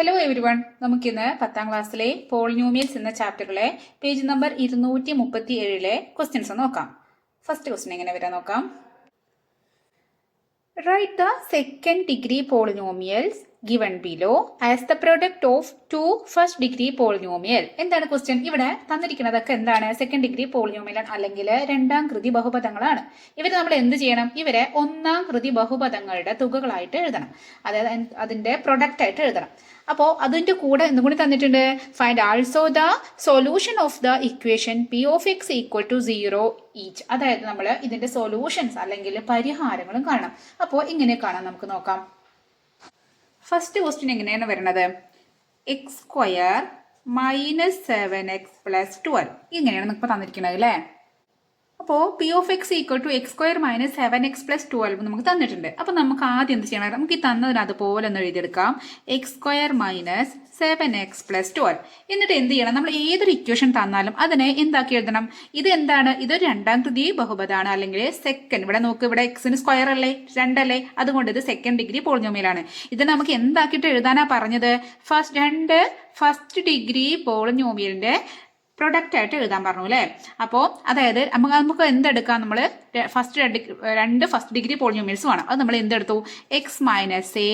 Hello every one. നമുക്കിന്ന് 10ാം ക്ലാസ്സിലെ polynomials എന്ന ചാപ്റ്ററിലെ പേജ് നമ്പർ 237 ക്വസ്റ്റ്യൻസ് നോക്കാം. ഫസ്റ്റ് ക്വസ്റ്റ്യൻ എങ്ങനെ വരാൻ നോക്കാം. Write the second degree polynomials given below as the product of two first degree polynomial. എന്താണ് ക്വസ്റ്റ്യൻ? ഇവിടെ തന്നിരിക്കുന്നതൊക്കെ എന്താണ്? സെക്കൻഡ് ഡിഗ്രി പോളിനോമിയൽ അല്ലെങ്കിൽ രണ്ടാം കൃതി ബഹുപദങ്ങളാണ്. ഇവർ നമ്മൾ എന്ത് ചെയ്യണം? ഇവരെ ഒന്നാം കൃതി ബഹുപദങ്ങളുടെ തുകകളായിട്ട് എഴുതണം, അതായത് അതിന്റെ പ്രൊഡക്റ്റ് ആയിട്ട് എഴുതണം. അപ്പോൾ അതിന്റെ കൂടെ എന്തും കൂടി തന്നിട്ടുണ്ട്, find also the solution of the equation p of x equal to 0 each. അതായത് നമ്മൾ ഇതിന്റെ സൊല്യൂഷൻസ് അല്ലെങ്കിൽ പരിഹാരങ്ങളും കാണണം. അപ്പോൾ ഇങ്ങനെ കാണാം, നമുക്ക് നോക്കാം. ഫസ്റ്റ് ക്വസ്റ്റ്യൻ എങ്ങനെയാണ് വരുന്നത്? X square minus 7x plus 12 ഇങ്ങനെയാണ് നമുക്ക് തന്നിരിക്കുന്നത് അല്ലേ. അപ്പോൾ p of x equal to x square minus 7x plus 12 നമുക്ക് തന്നിട്ടുണ്ട്. അപ്പോൾ നമുക്ക് ആദ്യം എന്ത് ചെയ്യണം? നമുക്ക് ഈ തന്നതിന് അതുപോലെ ഒന്ന് എഴുതിയെടുക്കാം. X square minus 7x plus 12. എന്നിട്ട് എന്ത് ചെയ്യണം? നമ്മൾ ഏതൊരു ഇക്വേഷൻ തന്നാലും അതിനെ എന്താക്കി എഴുതണം? ഇത് എന്താണ്? ഇത് രണ്ടാം കൃതി ബഹുപദമാണ്, അല്ലെങ്കിൽ സെക്കൻഡ്. ഇവിടെ നോക്ക്, ഇവിടെ എക്സിന് സ്ക്വയർ അല്ലേ, 2 അല്ലേ, അതുകൊണ്ട് ഇത് സെക്കൻഡ് ഡിഗ്രി പോളിനോമിയലാണ്. ഇത് നമുക്ക് എന്താക്കിയിട്ട് എഴുതാനാ പറഞ്ഞത്? ഫസ്റ്റ് ഡിഗ്രി പോളിനോമിയലിന്റെ പ്രൊഡക്റ്റ് ആയിട്ട് എഴുതാൻ പറഞ്ഞു അല്ലേ. അപ്പോൾ അതായത് നമുക്ക് എന്തെടുക്കാം? നമ്മൾ രണ്ട് ഫസ്റ്റ് ഡിഗ്രി പോളിനോമിയൽസ് വേണം. അത് നമ്മൾ എന്തെടുത്തു? X minus a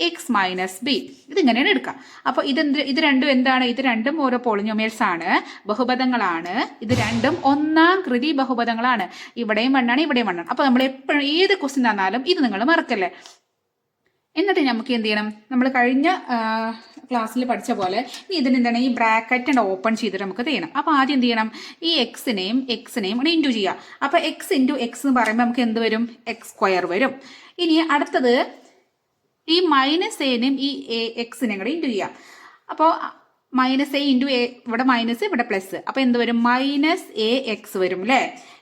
x minus b, ഇതിങ്ങനെയാണ് എടുക്കാം. അപ്പോൾ ഇത് രണ്ടും എന്താണ്? ഇത് രണ്ടും ഓരോ പോളിനോമിയൽസ് ആണ്, ബഹുപദങ്ങളാണ്. ഇത് രണ്ടും ഒന്നാം കൃതി ബഹുപദങ്ങളാണ്. ഇവിടെയും വണ്ണാണ്, ഇവിടെയും വണ്ണാണ്. അപ്പോൾ നമ്മൾ എപ്പോഴും ഏത് ക്വസ്റ്റ്യൻ തന്നാലും ഇത് നിങ്ങൾ മറക്കല്ലേ. എന്നിട്ട് നമുക്ക് എന്ത് ചെയ്യണം? നമ്മൾ കഴിഞ്ഞ ക്ലാസ്സിൽ പഠിച്ച പോലെ ഇതിനെന്താണ്, ഈ ബ്രാക്കറ്റ് ഓപ്പൺ ചെയ്തിട്ട് നമുക്ക് ചെയ്യണം. അപ്പോൾ ആദ്യം എന്ത് ചെയ്യണം? ഈ എക്സിനെയും ഇവിടെ ഇൻറ്റു ചെയ്യുക. അപ്പോൾ എക്സ് ഇൻറ്റു എക്സ് എന്ന് പറയുമ്പോൾ നമുക്ക് എന്ത് വരും? എക്സ് സ്ക്വയർ വരും. ഇനി അടുത്തത് ഈ മൈനസ് എനെയും ഈ എക്സിനെയും കൂടെ ഇൻറ്റു ചെയ്യുക. അപ്പോൾ മൈനസ് എ ഇൻറ്റു എ, ഇവിടെ മൈനസ് ഇവിടെ പ്ലസ്, അപ്പോൾ എന്ത് വരും? മൈനസ് എ എക്സ് വരും അല്ലേ.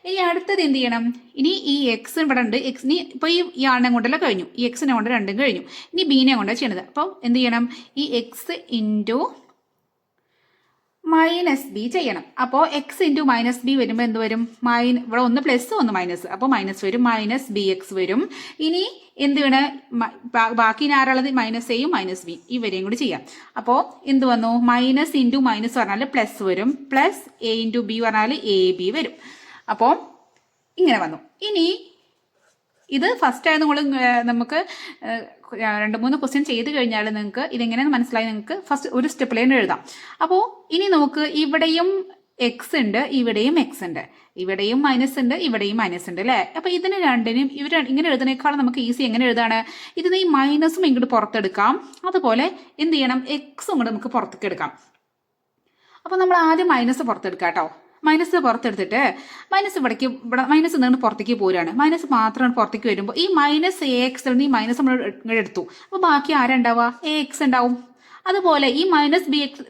ഇനി അടുത്തത് എന്ത് ചെയ്യണം? ഇനി ഈ എക്സ് ഇവിടെ ഉണ്ട്, എക്സിന് ഇപ്പോൾ ഈ ആണിനെ കൊണ്ടല്ല കഴിഞ്ഞു, ഈ എക്സിനെ കൊണ്ട് രണ്ടും കഴിഞ്ഞു. ഇനി ബീനെ കൊണ്ടാണ് ചെയ്യണത്. അപ്പോൾ എന്ത് ചെയ്യണം? ഈ എക്സ് ഇൻറ്റു മൈനസ് ബി ചെയ്യണം. അപ്പോൾ എക്സ് ഇൻറ്റു മൈനസ് ബി വരുമ്പോൾ എന്ത് വരും? ഇവിടെ ഒന്ന് പ്ലസ് ഒന്ന് മൈനസ്, അപ്പോൾ മൈനസ് വരും, മൈനസ് ബി എക്സ് വരും. ഇനി എന്ത് വേണം? ബാക്കി ആരുള്ളത്? മൈനസ് എയും മൈനസ് ബി, ഇവരെയും കൂടി ചെയ്യാം. അപ്പോൾ എന്ത് വന്നു? മൈനസ് ഇൻറ്റു മൈനസ് പറഞ്ഞാൽ പ്ലസ് വരും, പ്ലസ് എ ഇൻറ്റു ബി പറഞ്ഞാൽ എ ബി വരും. അപ്പോൾ ഇങ്ങനെ വന്നു. ഇനി ഇത് ഫസ്റ്റ് ആയത് നമ്മൾ നമുക്ക് 2-3 ക്വസ്റ്റ്യൻ ചെയ്ത് കഴിഞ്ഞാൽ നിങ്ങൾക്ക് ഇതെങ്ങനെയാണെന്ന് മനസ്സിലായി. നിങ്ങൾക്ക് ഫസ്റ്റ് ഒരു സ്റ്റെപ്പിലേന്ന് എഴുതാം. അപ്പോൾ ഇനി നമുക്ക് ഇവിടെയും എക്സ് ഉണ്ട്, ഇവിടെയും എക്സ് ഉണ്ട്, ഇവിടെയും മൈനസ് ഉണ്ട്, ഇവിടെയും മൈനസ് ഉണ്ട് അല്ലേ. അപ്പോൾ ഇതിന് രണ്ടിനും ഇങ്ങനെ എഴുതുന്നേക്കാളും നമുക്ക് ഈസി എങ്ങനെ എഴുതാണ്? ഇതിന് ഈ മൈനസും ഇങ്ങോട്ട് പുറത്തെടുക്കാം, അതുപോലെ എന്ത് ചെയ്യണം? എക്സും കൂടെ നമുക്ക് പുറത്തേക്ക് എടുക്കാം. അപ്പോൾ നമ്മൾ ആദ്യം മൈനസ് പുറത്തെടുക്കാം കേട്ടോ. മൈനസ് പുറത്തെടുത്തിട്ട് ഇവിടെ മൈനസ് നിന്ന് പുറത്തേക്ക് പോരാണ്. മൈനസ് മാത്രമാണ് പുറത്തേക്ക് വരുമ്പോൾ ഈ മൈനസ് എ എക്സിൽ നിന്ന് ഈ മൈനസ് നമ്മൾ ഇങ്ങോട്ട് എടുത്തു. അപ്പോൾ ബാക്കി ആരാ ഉണ്ടാവുക? എ എക്സ് ഉണ്ടാവും. അതുപോലെ ഈ മൈനസ്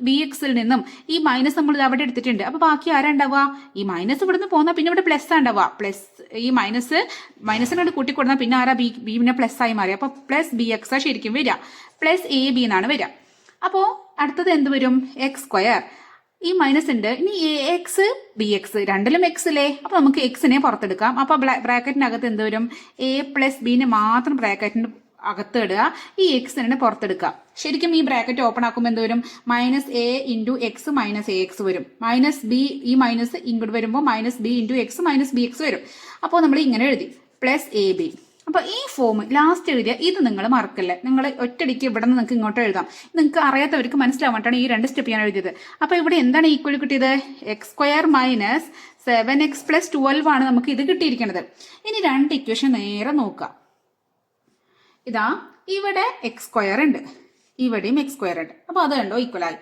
ബി എക്സിൽ നിന്നും ഈ മൈനസ് നമ്മൾ അവിടെ എടുത്തിട്ടുണ്ട്. അപ്പോൾ ബാക്കി ആരാ ഉണ്ടാവുക? ഈ മൈനസ് ഇവിടെ നിന്ന് പോകുന്ന പിന്നെ ഇവിടെ പ്ലസ് ഉണ്ടാവുക. പ്ലസ് ഈ മൈനസിനോട് കൂട്ടിക്കൊടുന്നാൽ പിന്നെ ആരാ? ബിനെ പ്ലസ് ആയി മാറി. അപ്പോൾ പ്ലസ് ബി എക്സാ ശരിക്കും വരിക, പ്ലസ് എ ബി എന്നാണ് വരിക. അപ്പോൾ അടുത്തത് എന്ത് വരും? X square. ഈ മൈനസ് ഉണ്ട്, ഇനി എ എക്സ് ബി എക്സ് രണ്ടിലും എക്സ് അല്ലേ. അപ്പോൾ നമുക്ക് എക്സിനെ പുറത്തെടുക്കാം. അപ്പോൾ ബ്രാക്കറ്റിനകത്ത് എന്ത് വരും? എ പ്ലസ് ബിനെ മാത്രം ബ്രാക്കറ്റിന് അകത്ത് ഇടുക, ഈ എക്സിനെ പുറത്തെടുക്കുക. ശരിക്കും ഈ ബ്രാക്കറ്റ് ഓപ്പൺ ആക്കുമ്പോൾ എന്ത് വരും? Minus A into X minus a X വരും. മൈനസ് ബി, ഈ മൈനസ് ഇങ്ങോട്ട് വരുമ്പോൾ minus B into X minus B X വരും. അപ്പോൾ നമ്മൾ ഇങ്ങനെ എഴുതി, പ്ലസ് എ ബി. അപ്പോൾ ഈ ഫോം ലാസ്റ്റ് എഴുതിയ ഇത് നിങ്ങൾ മറക്കല്ലേ. നിങ്ങൾ ഒറ്റടിക്ക് ഇവിടെ നിന്ന് നിങ്ങൾക്ക് ഇങ്ങോട്ട് എഴുതാം. നിങ്ങൾക്ക് അറിയാത്തവർക്ക് മനസ്സിലാവാനാണ് ഈ 2 സ്റ്റെപ്പ് ഞാൻ എഴുതിയത്. അപ്പോൾ ഇവിടെ എന്താണ് ഈക്വൽ കിട്ടിയത്? X square minus 7x plus 12 ആണ് നമുക്ക് ഇത് കിട്ടിയിരിക്കുന്നത്. ഇനി 2 ഇക്വേഷൻ നേരെ നോക്കുക. ഇതാ ഇവിടെ എക്സ് സ്ക്വയർ ഉണ്ട്, ഇവിടെയും എക്സ് സ്ക്വയർ ഉണ്ട്. അപ്പോൾ അത് കണ്ടോ ഈക്വലായി.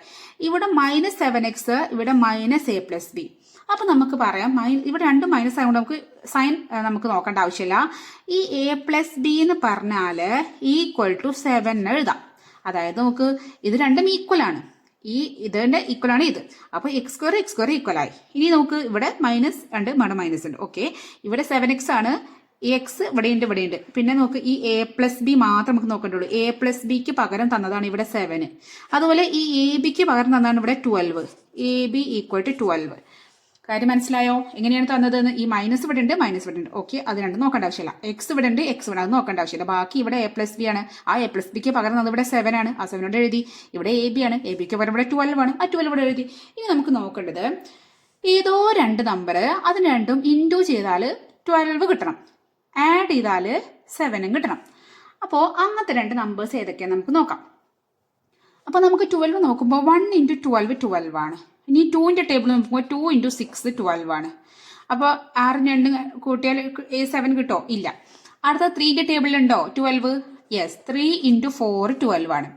ഇവിടെ മൈനസ് 7x, ഇവിടെ മൈനസ് എ പ്ലസ് ബി. അപ്പോൾ നമുക്ക് പറയാം ഇവിടെ 2 മൈനസ് ആയതുകൊണ്ട് നമുക്ക് സൈൻ നമുക്ക് നോക്കേണ്ട ആവശ്യമില്ല. ഈ എ പ്ലസ് ബി എന്ന് പറഞ്ഞാൽ ഈക്വൽ ടു 7 എഴുതാം. അതായത് നമുക്ക് ഇത് രണ്ടും ഈക്വൽ ആണ്, ഇതിന്റെ ഈക്വൽ ആണ് ഇത്. അപ്പോൾ എക്സ് സ്ക്വയർ ഈക്വലായി. ഇനി നമുക്ക് ഇവിടെ മൈനസ് ഉണ്ട്, ഇവിടെ മൈനസ് ഉണ്ട്. ഓക്കെ, ഇവിടെ 7x ആണ്, എക്സ് ഇവിടെയുണ്ട്, ഇവിടെയുണ്ട്. പിന്നെ നമുക്ക് ഈ എ പ്ലസ് ബി മാത്രം നമുക്ക് നോക്കേണ്ടുള്ളൂ. എ പ്ലസ് ബിക്ക് പകരം തന്നതാണ് ഇവിടെ 7. അതുപോലെ ഈ എ ബിക്ക് പകരം തന്നതാണ് ഇവിടെ 12. A b equal to 12. കാര്യം മനസ്സിലായോ? എങ്ങനെയാണ് തന്നതെന്ന്? ഈ മൈനസ് ഇവിടെ ഉണ്ട്, മൈനസ് ഇവിടെ ഉണ്ട്. ഓക്കെ, അത് രണ്ടും നോക്കേണ്ട ആവശ്യമില്ല. എക്സ് ഇവിടെ ഉണ്ട്, എക്സ് ഇവിടെ, അത് നോക്കേണ്ട ആവശ്യമില്ല. ബാക്കി ഇവിടെ എ പ്ലസ് ബി ആണ്. ആ എ പ്ലസ് ബിക്ക് പകരം അത് ഇവിടെ 7 ആണ്. ആ 7 എഴുതി. ഇവിടെ എ ബി ആണ്. എ ബിക്ക് പകരം ഇവിടെ 12 ആണ്. ആ 12 ഇവിടെ എഴുതി. ഇനി നമുക്ക് നോക്കേണ്ടത് ഏതോ രണ്ട് നമ്പർ അതിന് രണ്ടും ഇൻറ്റു ചെയ്താൽ 12 കിട്ടണം, ആഡ് ചെയ്താൽ 7 കിട്ടണം. അപ്പോൾ അങ്ങനത്തെ രണ്ട് നമ്പേഴ്സ് ഏതൊക്കെയാണ് നമുക്ക് നോക്കാം. അപ്പോൾ നമുക്ക് 12 നോക്കുമ്പോൾ 1 × 12 12 ആണ്. ഇനി 2ൻ്റെ ടേബിൾ നോക്കുമ്പോൾ 2 × 6 12 ആണ്. അപ്പോൾ 6 രണ്ട് കൂട്ടിയാൽ 7 കിട്ടോ? ഇല്ല. അടുത്ത 3ൻ്റെ ടേബിളുണ്ടോ 12? യെസ്, 3 × 4 12 ആണ്.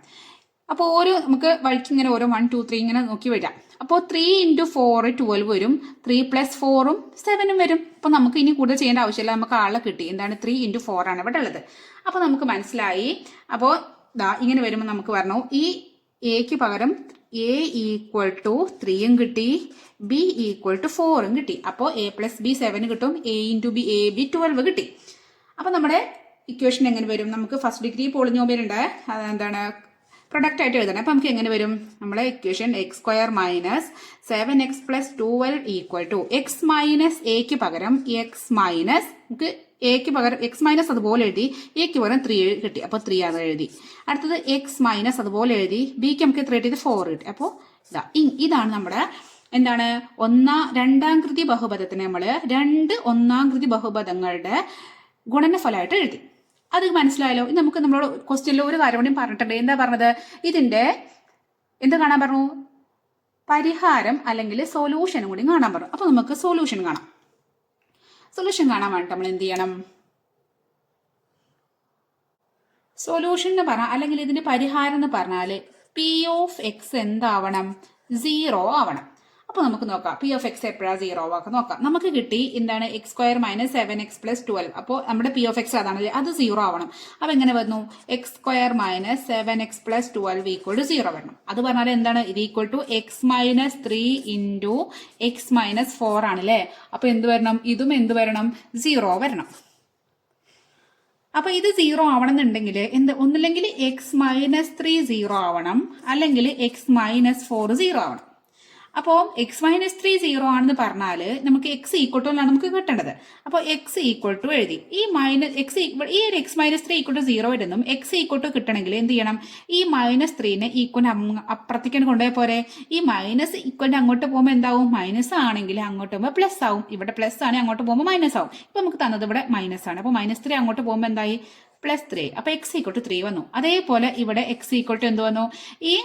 അപ്പോൾ നമുക്ക് വഴിക്ക് ഇങ്ങനെ ഓരോ 1 2 3 ഇങ്ങനെ നോക്കി വരാം. അപ്പോൾ 3 × 4 12 വരും. 3 + 4 7 വരും. അപ്പോൾ നമുക്ക് ഇനി കൂടുതൽ ചെയ്യേണ്ട ആവശ്യമില്ല, നമുക്ക് ആളെ കിട്ടി. എന്താണ്? 3 × 4 ആണ് ഇവിടെ ഉള്ളത്. അപ്പോൾ നമുക്ക് മനസ്സിലായി. അപ്പോൾ ഇങ്ങനെ വരുമ്പോൾ നമുക്ക് പറഞ്ഞു ഈ എക്ക് പകരം എ = 3 കിട്ടി, ബി = 4 കിട്ടി. അപ്പോൾ a + b 7 കിട്ടും, a × b a b 12 കിട്ടി. അപ്പോൾ നമ്മുടെ ഇക്വേഷൻ എങ്ങനെ വരും? നമുക്ക് ഫസ്റ്റ് ഡിഗ്രി പോളിനോമിയൽ ഉണ്ട്, അതെന്താണ് പ്രൊഡക്റ്റ് ആയിട്ട് എഴുതണം. അപ്പം നമുക്ക് എങ്ങനെ വരും? നമ്മളെ ഇക്വേഷൻ x² - 7x + 12 = x - എക്ക് പകരം x മൈനസ്, നമുക്ക് എക്ക് പകരം x മൈനസ് അതുപോലെ എഴുതി, എക്ക് പകരം 3 കിട്ടി. അപ്പോൾ 3 ആണ് എഴുതി. അടുത്തത് x മൈനസ് അതുപോലെ എഴുതി, ബിക്ക് നമുക്ക് എത്ര കിട്ടിയത്? 4 കിട്ടി. അപ്പോൾ ഇതാണ് നമ്മുടെ എന്താണ് രണ്ടാം കൃതി ബഹുപദത്തിന് നമ്മൾ 2 ഒന്നാം കൃതി ബഹുപദങ്ങളുടെ ഗുണനഫലമായിട്ട് എഴുതി. അത് മനസ്സിലായല്ലോ? ഇത് നമുക്ക് നമ്മളോട് ക്വസ്റ്റ്യനിൽ ഒരു കാര്യം കൂടി പറഞ്ഞിട്ടുണ്ട്. എന്താ പറഞ്ഞത്? ഇതിന്റെ എന്താ കാണാൻ പറഞ്ഞു? പരിഹാരം അല്ലെങ്കിൽ സൊല്യൂഷനും കൂടി കാണാൻ പറഞ്ഞു. അപ്പൊ നമുക്ക് സൊല്യൂഷൻ കാണാം. സൊല്യൂഷൻ കാണാൻ വേണ്ടിട്ട് നമ്മൾ എന്ത് ചെയ്യണം? സൊല്യൂഷൻ എന്ന് പറഞ്ഞാൽ, അല്ലെങ്കിൽ ഇതിന്റെ പരിഹാരം എന്ന് പറഞ്ഞാല് p(x) എന്താവണം? 0 ആവണം. അപ്പോൾ നമുക്ക് നോക്കാം p(x) എപ്പോഴാണ് 0 ആക്കുക നോക്കാം. നമുക്ക് കിട്ടി എന്താണ്? x² - 7x + 12. അപ്പോൾ നമ്മുടെ p(x) അതാണല്ലേ, അത് 0 ആവണം. അപ്പോൾ എങ്ങനെ വന്നു? x² - 7x + 12 = 0 വരണം. അത് പറഞ്ഞാൽ എന്താണ്? ഇത് = x - 3 × x - 4 ആണല്ലേ. അപ്പോൾ എന്ത് വരണം? ഇതും എന്ത് വരണം? 0 വരണം. അപ്പൊ ഇത് 0 ആവണം എന്നുണ്ടെങ്കിൽ ഒന്നില്ലെങ്കിൽ x - 3 0 ആവണം, അല്ലെങ്കിൽ x - 4 0 ആവണം. അപ്പോൾ x - 3 0 ആണെന്ന് പറഞ്ഞാൽ നമുക്ക് x = എന്നാണ് നമുക്ക് കിട്ടേണ്ടത്. അപ്പോൾ x = എഴുതി. ഈ ഒരു x - 3 = 0 ഇടുന്നും x = കിട്ടണമെങ്കിൽ എന്ത് ചെയ്യണം? ഈ -3നെ ഈക്വൽ അപ്പുറത്തേക്കാണ് കൊണ്ടുപോയ പോരെ. ഈ മൈനസ് ഈക്വലിന്റെ അങ്ങോട്ട് പോകുമ്പോൾ എന്താവും? മൈനസ് ആണെങ്കിൽ അങ്ങോട്ട് പോകുമ്പോൾ പ്ലസ് ആവും. ഇവിടെ പ്ലസ് ആണെങ്കിൽ അങ്ങോട്ട് പോകുമ്പോൾ മൈനസ് ആവും. ഇപ്പൊ നമുക്ക് തന്നത് ഇവിടെ മൈനസ് ആണ്. അപ്പോൾ -3 അങ്ങോട്ട് പോകുമ്പോൾ എന്തായി? +3. അപ്പൊ x = 3 വന്നു. അതേപോലെ ഇവിടെ x = എന്ത് വന്നു? ഈ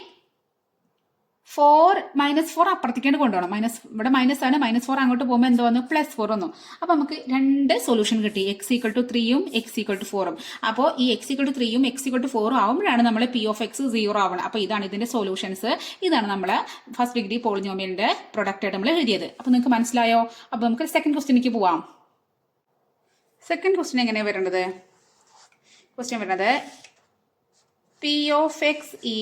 -4 അപ്പുറത്തേക്കാണ് കൊണ്ടുപോകണം. ഇവിടെ മൈനസ് ആണ്, -4 അങ്ങോട്ട് പോകുമ്പോൾ എന്ത് വന്നു? +4 വന്നു. അപ്പൊ നമുക്ക് രണ്ട് സൊല്യൂഷൻ കിട്ടി, x = 3ഉം x = 4ഉം. അപ്പോൾ ഈ x = 3ഉം x = 4ഉം ആവുമ്പോഴാണ് നമ്മളെ p(x) 0 ആവണം. അപ്പൊ ഇതാണ് ഇതിന്റെ സൊല്യൂഷൻസ്. ഇതാണ് നമ്മളെ ഫസ്റ്റ് ഡിഗ്രി പോളിനോമിയലിന്റെ പ്രൊഡക്റ്റ് ആയിട്ട് നമ്മൾ എഴുതിയത്. അപ്പൊ നിങ്ങൾക്ക് മനസ്സിലായോ? അപ്പൊ നമുക്ക് സെക്കൻഡ് ക്വസ്റ്റ്യനിലേക്ക് പോവാം. സെക്കൻഡ് ക്വസ്റ്റ്യൻ എങ്ങനെയാണ് വരേണ്ടത്? ക്വസ്റ്റ്യൻ വരുന്നത് p(x) =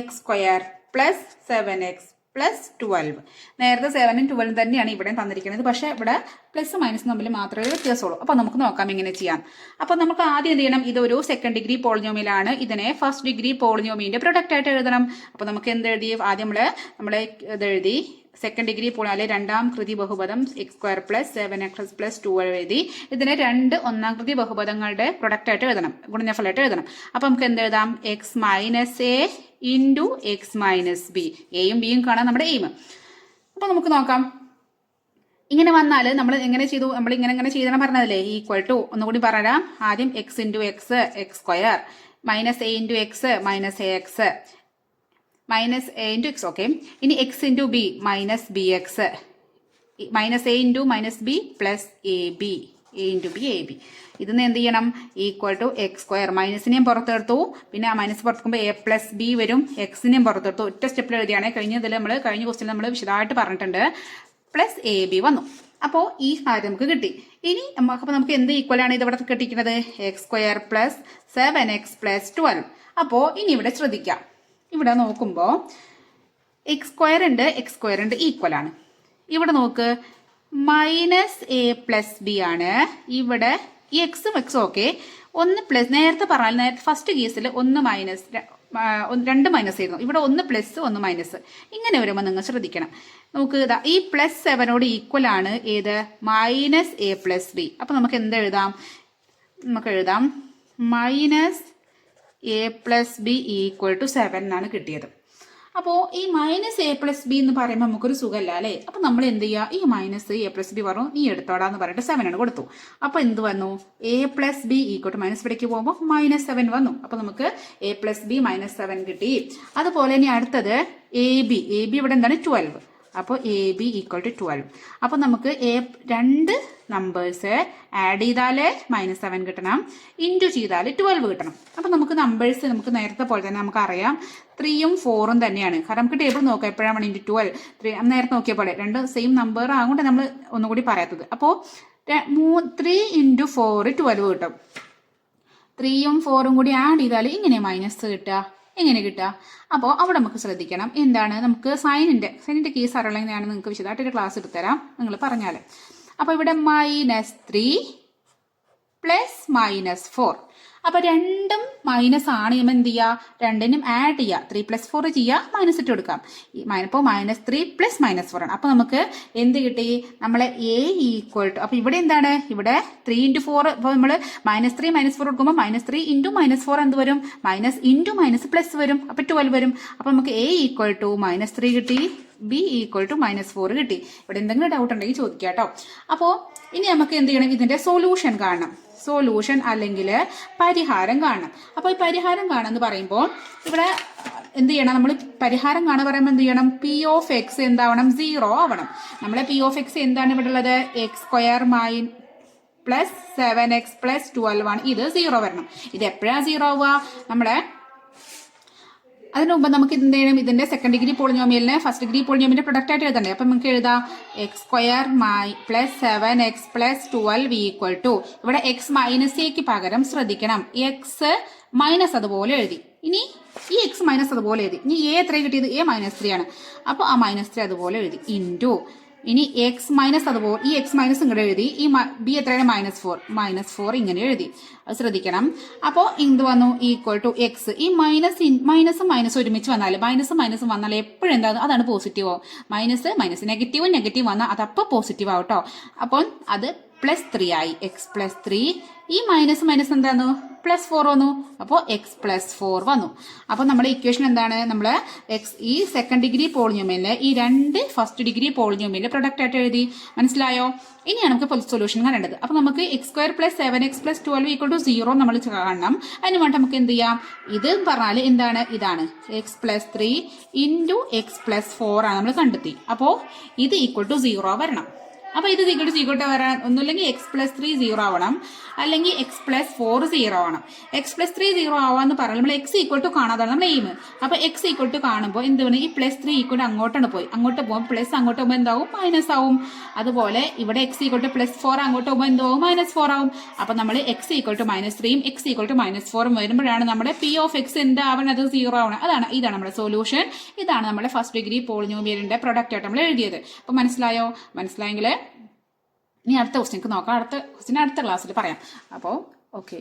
x² + 7x + 12. നേരത്തെ 7ഉം 12ഉം തന്നെയാണ് ഇവിടെ തന്നിരിക്കുന്നത്. പക്ഷെ ഇവിടെ പ്ലസ് മൈനസ് തമ്മിൽ മാത്രമേ വ്യത്യാസമുള്ളൂ. അപ്പൊ നമുക്ക് നോക്കാം എങ്ങനെ ചെയ്യാം. അപ്പൊ നമുക്ക് ആദ്യം എന്ത് ചെയ്യണം? ഇതൊരു സെക്കൻഡ് ഡിഗ്രി പോളിനോമിയലാണ്. ഇതിനെ ഫസ്റ്റ് ഡിഗ്രി പോളിനോമിയലിന്റെ പ്രൊഡക്റ്റ് ആയിട്ട് എഴുതണം. അപ്പൊ നമുക്ക് എന്ത് എഴുതി? ആദ്യം നമ്മളെ ഇത് എഴുതി. സെക്കൻഡ് ഡിഗ്രി പോളിനോമിയൽ രണ്ടാം കൃതി ബഹുപദം x² + 7x + 12 എഴുതി. ഇതിനെ 2 ഒന്നാം കൃതി ബഹുപദങ്ങളുടെ പ്രൊഡക്റ്റ് ആയിട്ട് എഴുതണം, ഗുണനഫലമായിട്ട് എഴുതണം. അപ്പൊ നമുക്ക് എന്ത് എഴുതാം? x - a × x - b. എയും ബിയും കാണാൻ നമ്മുടെ എയിം. അപ്പൊ നമുക്ക് നോക്കാം. ഇങ്ങനെ വന്നാൽ നമ്മൾ എങ്ങനെ ചെയ്തു? നമ്മൾ ഇങ്ങനെ ചെയ്യണം പറഞ്ഞതല്ലേ? = ഒന്നുകൂടി പറയാം. ആദ്യം x × x x² - a × x - ax -a × x. Okay. ഇനി x × b -bx -a × -b + ab a × b ab. ഇതിന് എന്ത് ചെയ്യണം? = x². മൈനസിനെയും പുറത്തെടുത്തു, പിന്നെ ആ മൈനസ് പുറത്തുമ്പോൾ a + b വരും. എക്സിനെയും പുറത്തെടുത്തു. ഒറ്റ സ്റ്റെപ്പിൽ എഴുതിയാണ്. കഴിഞ്ഞ ക്വസ്റ്റ്യൻ നമ്മൾ വിശദമായിട്ട് പറഞ്ഞിട്ടുണ്ട്. +ab വന്നു. അപ്പോൾ ഈ കാര്യം നമുക്ക് കിട്ടി. ഇനി നമുക്ക് എന്ത് ഈക്വൽ ആണ് ഇത് ഇവിടെ കിട്ടിയിരിക്കുന്നത്? x² + 7x + 12. അപ്പോൾ ഇനി ഇവിടെ ശ്രദ്ധിക്കാം. ഇവിടെ നോക്കുമ്പോൾ x² ഉണ്ട്, x² ഉണ്ട്, ഈക്വൽ ആണ്. ഇവിടെ നോക്ക്, -a + b ആണ്. ഇവിടെ ഈ എക്സും എക്സും ഓക്കെ. ഒന്ന് പ്ലസ്, നേരത്തെ പറഞ്ഞാൽ ഫസ്റ്റ് കേസിൽ ഒന്ന് രണ്ട് മൈനസ് ആയിരുന്നു, ഇവിടെ ഒന്ന് പ്ലസ് ഒന്ന് മൈനസ്. ഇങ്ങനെ വരുമ്പോൾ നിങ്ങൾ ശ്രദ്ധിക്കണം. നമുക്ക് ഇതാ ഈ +7 ഈക്വൽ ആണ് ഏത് -a+b. അപ്പോൾ നമുക്ക് എന്ത് എഴുതാം? നമുക്ക് എഴുതാം -a+b = 7 എന്നാണ് കിട്ടിയത്. അപ്പോൾ ഈ -a+b എന്ന് പറയുമ്പോൾ നമുക്കൊരു സുഖമല്ല അല്ലേ? അപ്പോൾ നമ്മൾ എന്ത് ചെയ്യുക? ഈ -a+b പറഞ്ഞു നീ എടുത്തോടാന്ന് പറഞ്ഞിട്ട് 7 ആണ് കൊടുത്തു. അപ്പോൾ എന്ത് വന്നു? a+b = -ഇവിടേക്ക് പോകുമ്പോൾ -7 വന്നു. അപ്പോൾ നമുക്ക് a+b -7 കിട്ടി. അതുപോലെ ഇനി അടുത്തത് ab ഇവിടെ എന്താണ്? 12. അപ്പോൾ ab = 12. അപ്പോൾ നമുക്ക് രണ്ട് നമ്പേഴ്സ് ആഡ് ചെയ്താൽ -7 കിട്ടണം, ഇൻറ്റു ചെയ്താൽ 12 കിട്ടണം. അപ്പോൾ നമുക്ക് നമ്പേഴ്സ് നമുക്ക് നേരത്തെ പോലെ തന്നെ നമുക്കറിയാം 3ഉം 4ഉം തന്നെയാണ്. കാരണം നമുക്ക് ടേബിൾ നോക്കാം എപ്പോഴാണ് ഇൻറ്റു 12 3 നേരത്തെ നോക്കിയ പോലെ രണ്ട് സെയിം നമ്പർ ആകൊണ്ട് നമ്മൾ ഒന്നുകൂടി പറയാത്തത്. അപ്പോൾ 3 × 4 12 കിട്ടും. 3ഉം 4ഉം കൂടി ആഡ് ചെയ്താൽ ഇങ്ങനെ മൈനസ് കിട്ടുക. എങ്ങനെ കിട്ടുക? അപ്പോൾ അവിടെ നമുക്ക് ശ്രദ്ധിക്കണം എന്താണ് നമുക്ക് സൈനിൻ്റെ കേസ് അറിയില്ലെങ്കിൽ ഞാൻ നിങ്ങൾക്ക് വിശദമായിട്ടൊരു ക്ലാസ് എടുത്തുതരാം നിങ്ങൾ പറഞ്ഞാൽ. അപ്പോൾ ഇവിടെ -3 + -4. അപ്പോൾ രണ്ടും മൈനസ് ആണ്. നമ്മൾ എന്ത് ചെയ്യുക? രണ്ടിനും ആഡ് ചെയ്യുക. 3 + 4 ചെയ്യുക, മൈനസ് ഇട്ട് കൊടുക്കാം. ഇപ്പോൾ -3 + -4 ആണ്. അപ്പോൾ നമുക്ക് എന്ത് കിട്ടി? നമ്മളെ a = അപ്പോൾ ഇവിടെ എന്താണ്? ഇവിടെ 3 × 4. അപ്പോൾ നമ്മൾ -3 -4 കൊടുക്കുമ്പോൾ -3 × -4 എന്ത് വരും? മൈനസ് ഇൻറ്റു മൈനസ് പ്ലസ് വരും. അപ്പോൾ 12 വരും. അപ്പോൾ നമുക്ക് a = -3 കിട്ടി, b = -4 കിട്ടി. ഇവിടെ എന്തെങ്കിലും ഡൗട്ട് ഉണ്ടെങ്കിൽ ചോദിക്കാം കേട്ടോ. അപ്പോൾ ഇനി നമുക്ക് എന്ത് ചെയ്യണം? ഇതിൻ്റെ സൊല്യൂഷൻ കാണണം. സൊല്യൂഷൻ അല്ലെങ്കിൽ പരിഹാരം കാണണം. അപ്പോൾ ഈ പരിഹാരം കാണുമെന്ന് പറയുമ്പോൾ ഇവിടെ എന്ത് ചെയ്യണം? നമ്മൾ പരിഹാരം കാണാൻ പറയുമ്പോൾ എന്ത് ചെയ്യണം? p(x) എന്താവണം? 0 ആവണം. നമ്മളെ p(x) എന്താണ് ഇവിടെ ഉള്ളത്? x² + 7x + 12 ആണ്. ഇത് 0 വരണം. ഇത് എപ്പോഴാണ് 0 ആവുക? നമ്മളെ അതിന് മുമ്പ് നമുക്ക് എന്ത് ചെയ്യണം? ഇതിന്റെ സെക്കൻഡ് ഡിഗ്രി പോളിനോമിയലിനെ ഫസ്റ്റ് ഡിഗ്രി പോളിനോമിയലിന്റെ പ്രൊഡക്റ്റ് ആയിട്ട് എഴുതണ്ടേ? അപ്പം നമുക്ക് എഴുതാം x² + 7x + 12 = ഇവിടെ x -a പകരം ശ്രദ്ധിക്കണം x മൈനസ് അതുപോലെ എഴുതി. ഇനി ഈ x മൈനസ് അതുപോലെ എഴുതി. ഇനി a എത്ര കിട്ടിയത്? a -3 ആണ്. അപ്പോൾ ആ -3 അതുപോലെ എഴുതി ഇൻറ്റു ഇനി x മൈനസ് അതുപോലെ ഈ x മൈനസ് ഇങ്ങോട്ട് എഴുതി. ഈ b എത്രയാണ്? -4 ഇങ്ങനെ എഴുതി. അത് ശ്രദ്ധിക്കണം. അപ്പോൾ എന്ത് വന്നു? = x. ഈ മൈനസും മൈനസും ഒരുമിച്ച് വന്നാൽ മൈനസും വന്നാൽ എപ്പോഴും എന്താണ്? അതാണ് പോസിറ്റീവ് ആവും. മൈനസ് നെഗറ്റീവ് വന്നാൽ അത് അപ്പോൾ പോസിറ്റീവ് ആവും കേട്ടോ. അപ്പോൾ അത് +3 ആയി. x +3. ഈ മൈനസ് എന്താണ്? +4 വന്നു. അപ്പോൾ x +4 വന്നു. അപ്പോൾ നമ്മുടെ ഇക്വേഷൻ എന്താണ്? നമ്മൾ ഈ സെക്കൻഡ് ഡിഗ്രി പോളിനോമിയലിലെ ഈ രണ്ട് ഫസ്റ്റ് ഡിഗ്രി പോളിനോമിയലിന്റെ പ്രൊഡക്റ്റ് ആയിട്ട് എഴുതി. മനസ്സിലായോ? ഇനിയാണ് നമുക്ക് സൊല്യൂഷൻ കാണേണ്ടത്. അപ്പോൾ നമുക്ക് x² + 7x + 12 = 0 നമ്മൾ കാണണം. അതിന് വേണ്ടി നമുക്ക് എന്ത് ചെയ്യാം? ഇത് പറഞ്ഞാൽ എന്താണ്? ഇതാണ് x +3 × x +4 ആണ് നമ്മൾ കണ്ടെത്തി. അപ്പോൾ ഇത് =0 വരണം. അപ്പോൾ ഇത് = വരാൻ ഒന്നുമില്ലെങ്കിൽ x +3 0 ആവണം, അല്ലെങ്കിൽ x +4 0 ആവണം. x +3 0 ആവാന്ന് പറഞ്ഞാൽ നമ്മൾ x = കാണാതാണ് നമ്മൾ എയിം. അപ്പോൾ x = കാണുമ്പോൾ എന്താണ്? ഈ +3 അങ്ങോട്ടാണ് പോയി. അങ്ങോട്ട് പോകുമ്പോൾ പ്ലസ്, അങ്ങോട്ട് പോകുമ്പോൾ എന്താവും? മൈനസ് ആവും. അതുപോലെ ഇവിടെ x + +4 അങ്ങോട്ട് പോകുമ്പോൾ എന്താവും? -4 ആവും. അപ്പോൾ നമ്മൾ x = -3ഉം x = -4ഉം വരുമ്പോഴാണ് നമ്മുടെ p(x) എന്താവണത്? 0 ആവണം. ഇതാണ് നമ്മുടെ സൊല്യൂഷൻ. ഇതാണ് നമ്മുടെ ഫസ്റ്റ് ഡിഗ്രി പോളിനോമിയലിന്റെ പ്രൊഡക്റ്റ് ആയിട്ട് നമ്മൾ എഴുതിയത്. അപ്പോൾ മനസ്സിലായെങ്കിൽ ഇനി അടുത്ത ക്വസ്റ്റ്യൻ നോക്കാം. അടുത്ത ക്വസ്റ്റ്യൻ അടുത്ത ക്ലാസ്സിൽ പറയാം. അപ്പോൾ ഓക്കെ.